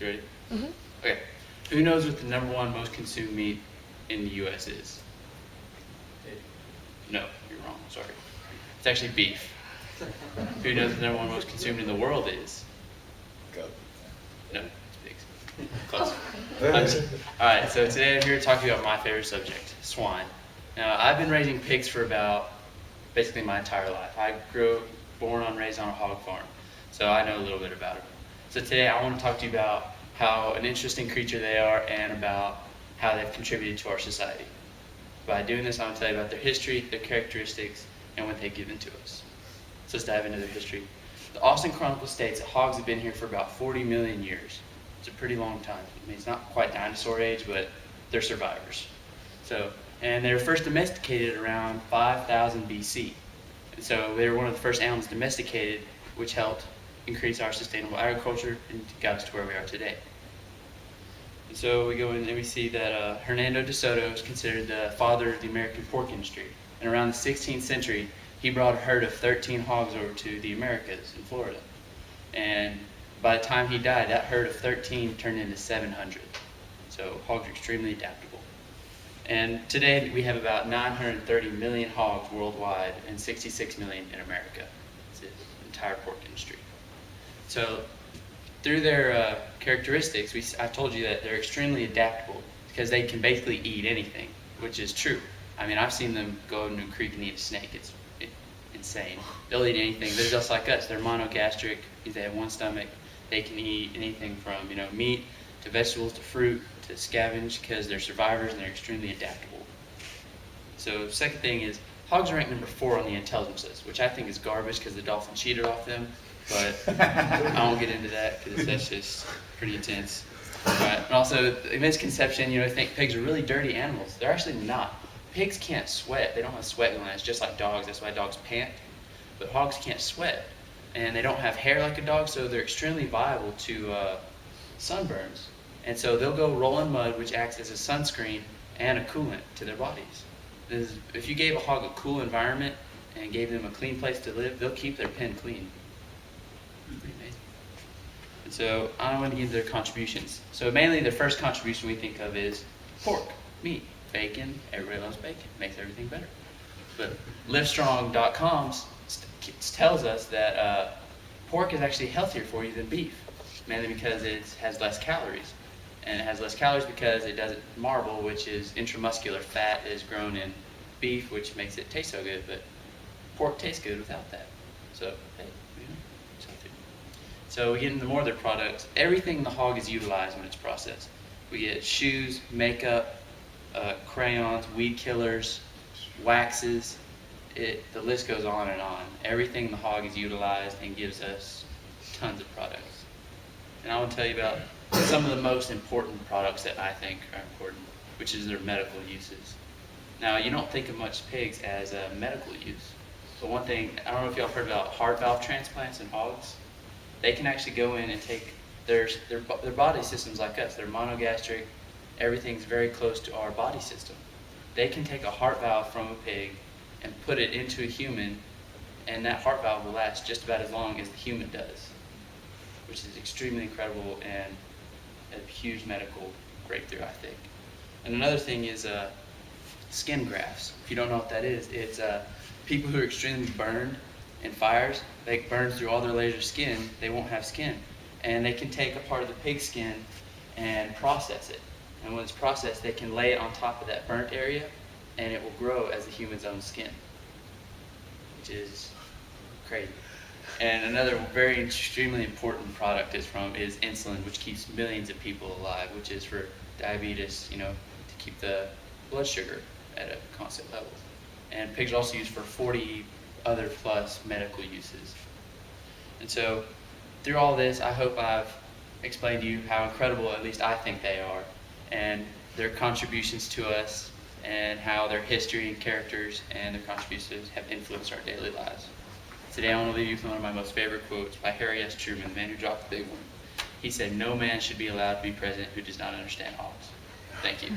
You ready? Mm-hmm. Okay. Who knows what the #1 most consumed meat in the U.S. is? No, you're wrong. Sorry. It's actually beef. Who knows what the #1 most consumed in the world is? Goat. No, it's pigs. Close. Alright, so today I'm here to talk to you about my favorite subject, swine. Now, I've been raising pigs for about basically my entire life. I grew born and raised on a hog farm, so I know a little bit about it. So today I want to talk to you about how an interesting creature they are and about how they've contributed to our society. By doing this, I'm going to tell you about their history, their characteristics, and what they've given to us. So let's dive into their history. The Austin Chronicle states that hogs have been here for about 40 million years. It's a pretty long time. I mean, it's not quite dinosaur age, but they're survivors. And they were first domesticated around 5000 BC. And so they were one of the first animals domesticated, which helped increase our sustainable agriculture and got us to where we are today. And so we go in and we see that Hernando de Soto is considered the father of the American pork industry. And around the 16th century, he brought a herd of 13 hogs over to the Americas in Florida. And by the time he died, that herd of 13 turned into 700. So hogs are extremely adaptable. And today we have about 930 million hogs worldwide and 66 million in America. It's the entire pork industry. So through their characteristics, I told you that they're extremely adaptable because they can basically eat anything, which is true. I mean, I've seen them go into a creek and eat a snake. It's insane. They'll eat anything. They're just like us. They're monogastric. They have one stomach. They can eat anything from meat to vegetables to fruit to scavenge because they're survivors and they're extremely adaptable. So second thing is hogs are ranked #4 on the intelligence list, which I think is garbage because the dolphin cheated off them. But I won't get into that because that's just pretty intense. Right. And also, the misconception, they think pigs are really dirty animals. They're actually not. Pigs can't sweat. They don't have sweat glands, just like dogs. That's why dogs pant. But hogs can't sweat. And they don't have hair like a dog, so they're extremely viable to sunburns. And so they'll go roll in mud, which acts as a sunscreen and a coolant to their bodies. If you gave a hog a cool environment and gave them a clean place to live, they'll keep their pen clean. Pretty amazing. And so I want to give their contributions. So mainly the first contribution we think of is pork, meat, bacon. Everybody loves bacon. Makes everything better. But Livestrong.com tells us that pork is actually healthier for you than beef, mainly because it has less calories. And it has less calories because it doesn't marble, which is intramuscular fat that is grown in beef, which makes it taste so good. But pork tastes good without that. So, hey, it's healthy. So we get into more of their products. Everything in the hog is utilized when it's processed. We get shoes, makeup, crayons, weed killers, waxes. The list goes on and on. Everything in the hog is utilized and gives us tons of products. And I want to tell you about some of the most important products that I think are important, which is their medical uses. Now, you don't think of much pigs as a medical use, but one thing, I don't know if y'all heard about heart valve transplants in hogs. They can actually go in and take their body systems like us. They're monogastric. Everything's very close to our body system. They can take a heart valve from a pig and put it into a human, and that heart valve will last just about as long as the human does, which is extremely incredible and a huge medical breakthrough, I think. And another thing is skin grafts. If you don't know what that is, it's people who are extremely burned in fires. They burn through all their layers of skin, they won't have skin. And they can take a part of the pig skin and process it. And when it's processed, they can lay it on top of that burnt area, and it will grow as the human's own skin, which is crazy. And another very extremely important product is insulin, which keeps millions of people alive, which is for diabetes, to keep the blood sugar at a constant level. And pigs are also used for 40 other plus medical uses. And so through all this, I hope I've explained to you how incredible, at least I think they are, and their contributions to us, and how their history and characters and their contributions have influenced our daily lives. Today I want to leave you with one of my most favorite quotes by Harry S. Truman, the man who dropped the big one. He said, "No man should be allowed to be president who does not understand hogs." Thank you.